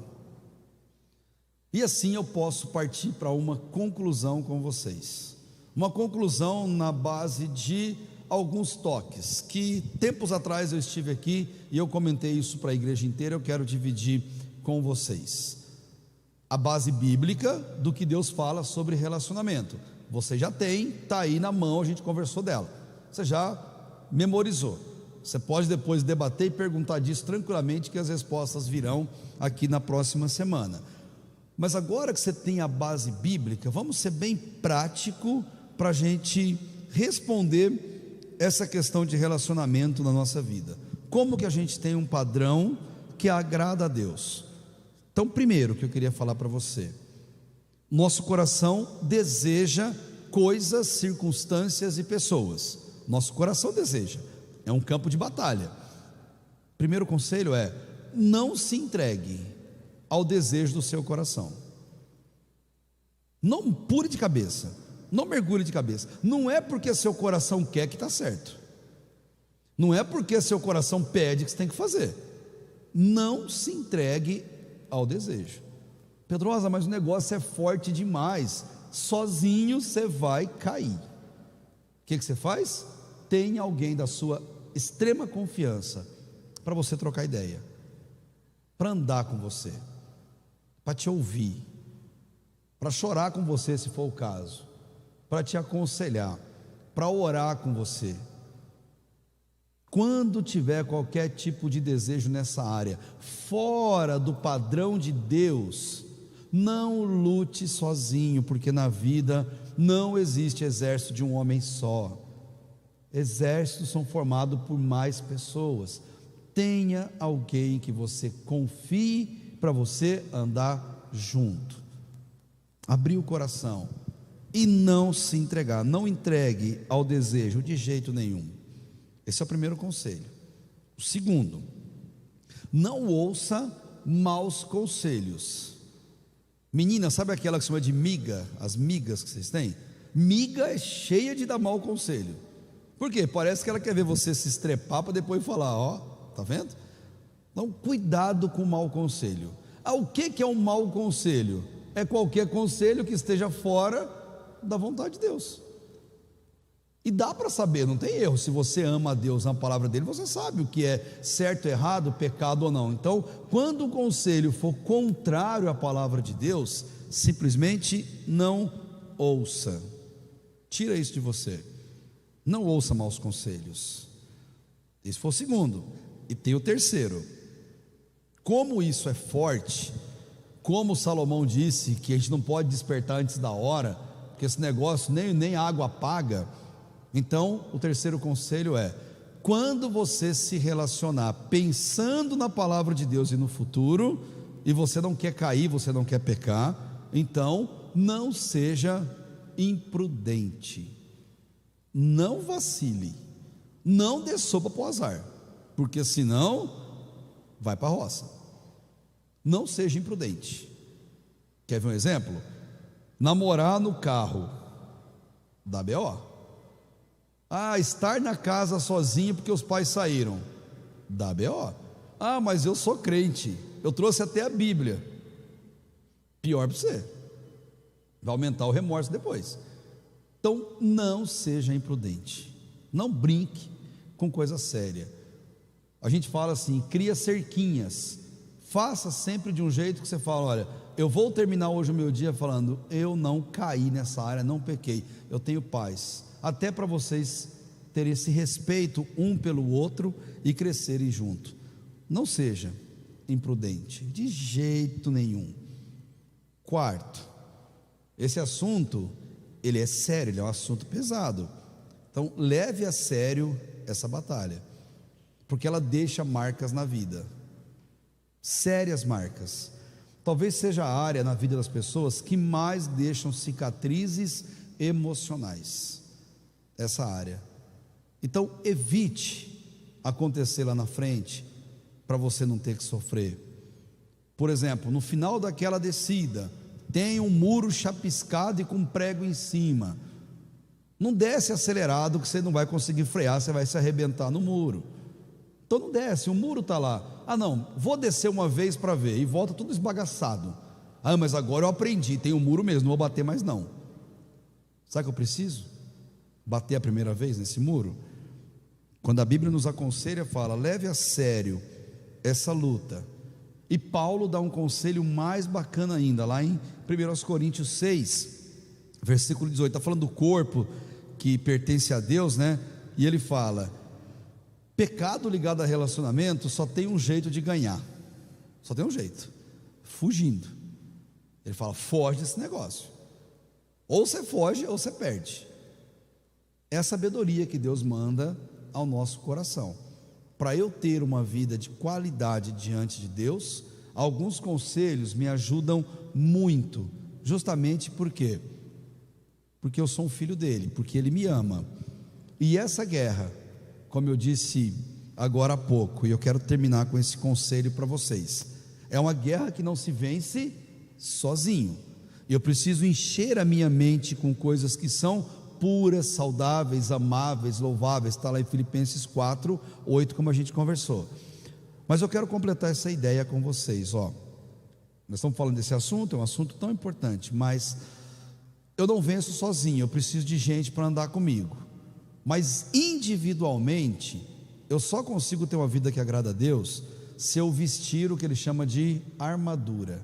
E assim eu posso partir para uma conclusão com vocês. Uma conclusão na base de alguns toques, que tempos atrás eu estive aqui e eu comentei isso para a igreja inteira. Eu quero dividir com vocês a base bíblica do que Deus fala sobre relacionamento. Você já tem, está aí na mão, a gente conversou dela, você já memorizou. Você pode depois debater e perguntar disso tranquilamente, que as respostas virão aqui na próxima semana. Mas agora que você tem a base bíblica, vamos ser bem prático para a gente responder essa questão de relacionamento na nossa vida. Como que a gente tem um padrão que agrada a Deus? Então, primeiro que eu queria falar para você: nosso coração deseja coisas, circunstâncias e pessoas. Nosso coração deseja, é um campo de batalha. Primeiro conselho é: não se entregue ao desejo do seu coração. Não pule de cabeça, não mergulhe de cabeça. Não é porque seu coração quer que está certo, não é porque seu coração pede que você tem que fazer. Não se entregue ao desejo. Pedrosa, mas o negócio é forte demais, sozinho você vai cair. O que você faz? Tem alguém da sua extrema confiança para você trocar ideia, para andar com você, para te ouvir, para chorar com você se for o caso, para te aconselhar, para orar com você. Quando tiver qualquer tipo de desejo nessa área, fora do padrão de Deus, não lute sozinho, porque na vida não existe exército de um homem só. Exércitos são formados por mais pessoas. Tenha alguém que você confie para você andar junto. Abrir o coração e não se entregar. Não entregue ao desejo de jeito nenhum. Esse é o primeiro conselho. O segundo: não ouça maus conselhos. Menina, sabe aquela que se chama de miga? As migas que vocês têm? Miga é cheia de dar mau conselho. Por quê? Parece que ela quer ver você se estrepar para depois falar, ó, tá vendo? Então, cuidado com o mau conselho. O que é um mau conselho? É qualquer conselho que esteja fora da vontade de Deus. E dá para saber, não tem erro. Se você ama a Deus, a palavra dele, você sabe o que é certo, errado, pecado ou não. Então, quando o conselho for contrário à palavra de Deus, simplesmente não ouça. Tira isso de você. Não ouça maus conselhos. Esse foi o segundo. E tem o terceiro. Como isso é forte, como Salomão disse que a gente não pode despertar antes da hora, porque esse negócio nem água apaga. Então, o terceiro conselho é: quando você se relacionar pensando na palavra de Deus e no futuro, e você não quer cair, você não quer pecar, então não seja imprudente, não vacile, não dê sopa para o azar, porque senão vai para a roça. Não seja imprudente. Quer ver um exemplo? Namorar no carro dá BO. Estar na casa sozinho porque os pais saíram, dá BO. Mas eu sou crente, eu trouxe até a Bíblia. Pior para você, vai aumentar o remorso depois. Então não seja imprudente, não brinque com coisa séria. A gente fala assim, cria cerquinhas. Faça sempre de um jeito que você fala, olha, eu vou terminar hoje o meu dia falando, eu não caí nessa área, não pequei, eu tenho paz. Até para vocês terem esse respeito um pelo outro e crescerem junto. Não seja imprudente, de jeito nenhum. Quarto, esse assunto, ele é sério, ele é um assunto pesado. Então leve a sério essa batalha, porque ela deixa marcas na vida, sérias marcas. Talvez seja a área na vida das pessoas que mais deixam cicatrizes emocionais, essa área. Então evite acontecer lá na frente, para você não ter que sofrer. Por exemplo, no final daquela descida, tem um muro chapiscado e com um prego em cima. Não desce acelerado, que você não vai conseguir frear, você vai se arrebentar no muro. Então não desce, o muro está lá. Não, vou descer uma vez para ver, e volta tudo esbagaçado. Mas agora eu aprendi, tem um muro mesmo, não vou bater mais não. Sabe o que eu preciso? Bater a primeira vez nesse muro? Quando a Bíblia nos aconselha, fala, leve a sério essa luta. E Paulo dá um conselho mais bacana ainda, lá em 1 Coríntios 6, versículo 18, está falando do corpo que pertence a Deus, né? E ele fala, pecado ligado a relacionamento só tem um jeito de ganhar, só tem um jeito, fugindo. Ele fala, foge desse negócio, ou você foge ou você perde. É a sabedoria que Deus manda ao nosso coração. Para eu ter uma vida de qualidade diante de Deus, alguns conselhos me ajudam muito, justamente porque eu sou um filho dele, porque ele me ama. E essa guerra, como eu disse agora há pouco, e eu quero terminar com esse conselho para vocês, é uma guerra que não se vence sozinho. Eu preciso encher a minha mente com coisas que são puras, saudáveis, amáveis, louváveis. Está lá em Filipenses 4, 8, como a gente conversou. Mas eu quero completar essa ideia com vocês. Nós estamos falando desse assunto, é um assunto tão importante, mas eu não venço sozinho, eu preciso de gente para andar comigo. Mas individualmente, eu só consigo ter uma vida que agrada a Deus se eu vestir o que ele chama de armadura.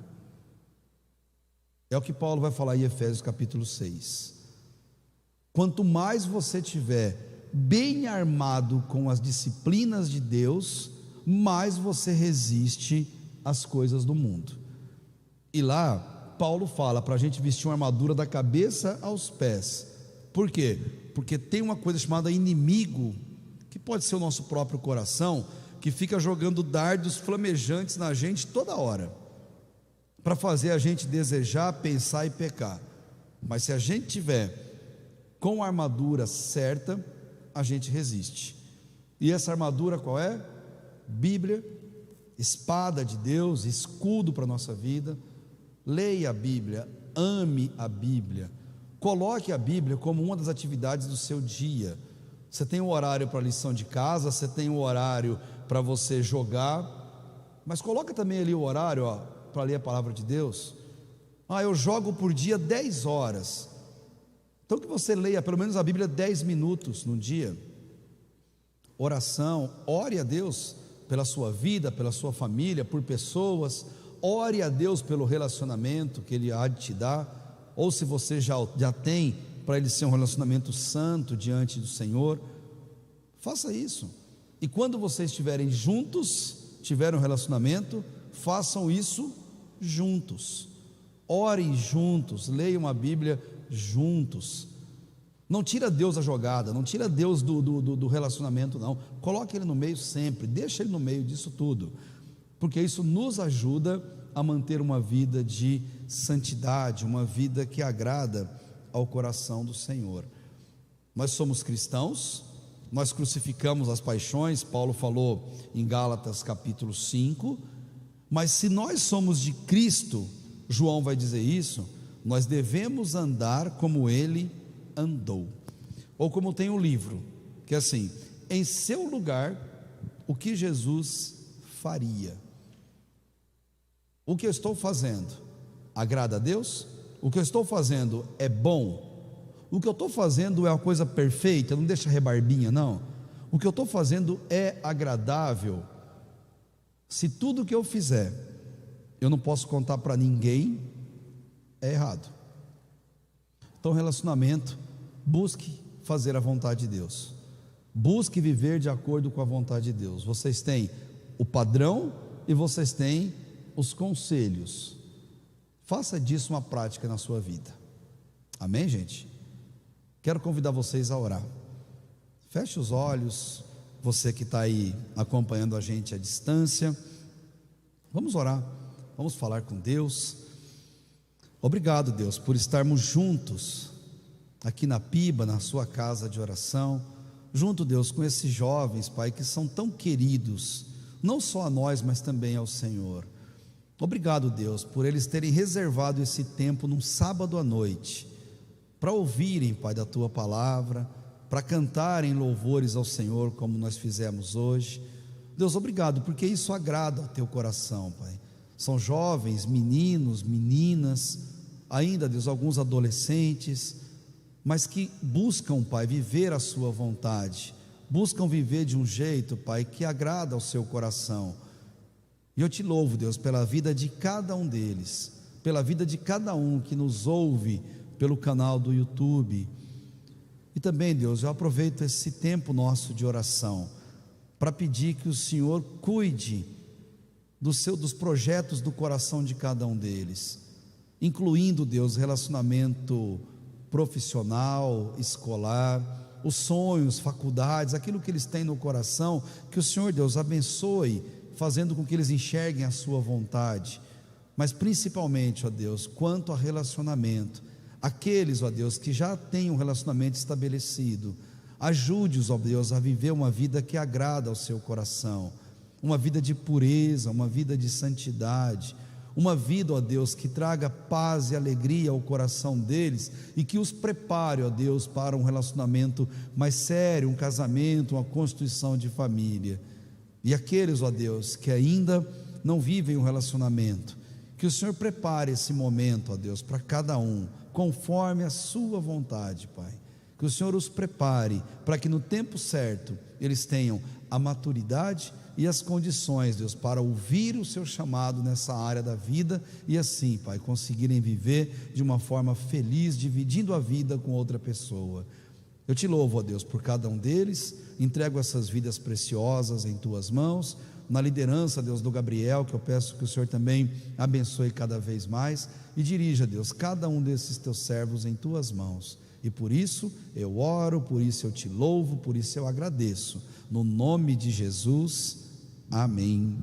É o que Paulo vai falar em Efésios capítulo 6. Quanto mais você tiver bem armado com as disciplinas de Deus, mais você resiste às coisas do mundo. E lá, Paulo fala para a gente vestir uma armadura da cabeça aos pés. Por quê? Porque tem uma coisa chamada inimigo, que pode ser o nosso próprio coração, que fica jogando dardos flamejantes na gente toda hora, para fazer a gente desejar, pensar e pecar. Mas se a gente tiver com a armadura certa, a gente resiste. E essa armadura qual é? Bíblia, espada de Deus, escudo para a nossa vida. Leia a Bíblia, ame a Bíblia, coloque a Bíblia como uma das atividades do seu dia. Você tem um horário para lição de casa, você tem um horário para você jogar, mas coloca também ali o horário para ler a palavra de Deus. Eu jogo por dia 10 horas. Então que você leia pelo menos a Bíblia 10 minutos no dia. Oração, ore a Deus pela sua vida, pela sua família, por pessoas. Ore a Deus pelo relacionamento que Ele há de te dar, ou se você já tem, para ele ser um relacionamento santo diante do Senhor. Faça isso. E quando vocês estiverem juntos, tiverem um relacionamento, façam isso juntos. Orem juntos, leiam a Bíblia juntos. Não tira Deus da jogada, não tira Deus do relacionamento, não. Coloque Ele no meio sempre, deixa Ele no meio disso tudo, porque isso nos ajuda a manter uma vida de santidade, uma vida que agrada ao coração do Senhor. Nós somos cristãos, nós crucificamos as paixões, Paulo falou em Gálatas capítulo 5, mas se nós somos de Cristo, João vai dizer isso, nós devemos andar como Ele andou, ou como tem um livro, que é assim, em seu lugar, o que Jesus faria. O que eu estou fazendo agrada a Deus? O que eu estou fazendo é bom? O que eu estou fazendo é uma coisa perfeita, não deixa rebarbinha, não. O que eu estou fazendo é agradável. Se tudo que eu fizer, eu não posso contar para ninguém, é errado. Então, relacionamento, busque fazer a vontade de Deus, busque viver de acordo com a vontade de Deus. Vocês têm o padrão e vocês têm os conselhos. Faça disso uma prática na sua vida. Amém, gente? Quero convidar vocês a orar. Feche os olhos, você que está aí acompanhando a gente à distância. Vamos orar, vamos falar com Deus. Obrigado, Deus, por estarmos juntos aqui na Piba, na sua casa de oração, junto, Deus, com esses jovens, Pai, que são tão queridos, não só a nós, mas também ao Senhor. Obrigado, Deus, por eles terem reservado esse tempo num sábado à noite, para ouvirem, Pai, da Tua palavra, para cantarem louvores ao Senhor, como nós fizemos hoje. Deus, obrigado, porque isso agrada ao Teu coração, Pai. São jovens, meninos, meninas, ainda, Deus, alguns adolescentes, mas que buscam, Pai, viver a Sua vontade, buscam viver de um jeito, Pai, que agrada ao Seu coração. E eu te louvo, Deus, pela vida de cada um deles, pela vida de cada um que nos ouve pelo canal do YouTube. E também, Deus, eu aproveito esse tempo nosso de oração para pedir que o Senhor cuide dos projetos do coração de cada um deles, incluindo, Deus, relacionamento profissional, escolar, os sonhos, faculdades, aquilo que eles têm no coração, que o Senhor, Deus, abençoe, fazendo com que eles enxerguem a Sua vontade, mas principalmente, ó Deus, quanto a relacionamento, aqueles, ó Deus, que já têm um relacionamento estabelecido, ajude-os, ó Deus, a viver uma vida que agrada ao Seu coração, uma vida de pureza, uma vida de santidade, uma vida, ó Deus, que traga paz e alegria ao coração deles e que os prepare, ó Deus, para um relacionamento mais sério, um casamento, uma constituição de família. E aqueles, ó Deus, que ainda não vivem um relacionamento, que o Senhor prepare esse momento, ó Deus, para cada um, conforme a Sua vontade, Pai. Que o Senhor os prepare para que no tempo certo eles tenham a maturidade e as condições, Deus, para ouvir o Seu chamado nessa área da vida e assim, Pai, conseguirem viver de uma forma feliz, dividindo a vida com outra pessoa. Eu te louvo, ó Deus, por cada um deles, entrego essas vidas preciosas em Tuas mãos, na liderança, Deus, do Gabriel, que eu peço que o Senhor também abençoe cada vez mais, e dirija, Deus, cada um desses Teus servos em Tuas mãos, e por isso eu oro, por isso eu te louvo, por isso eu agradeço, no nome de Jesus, amém.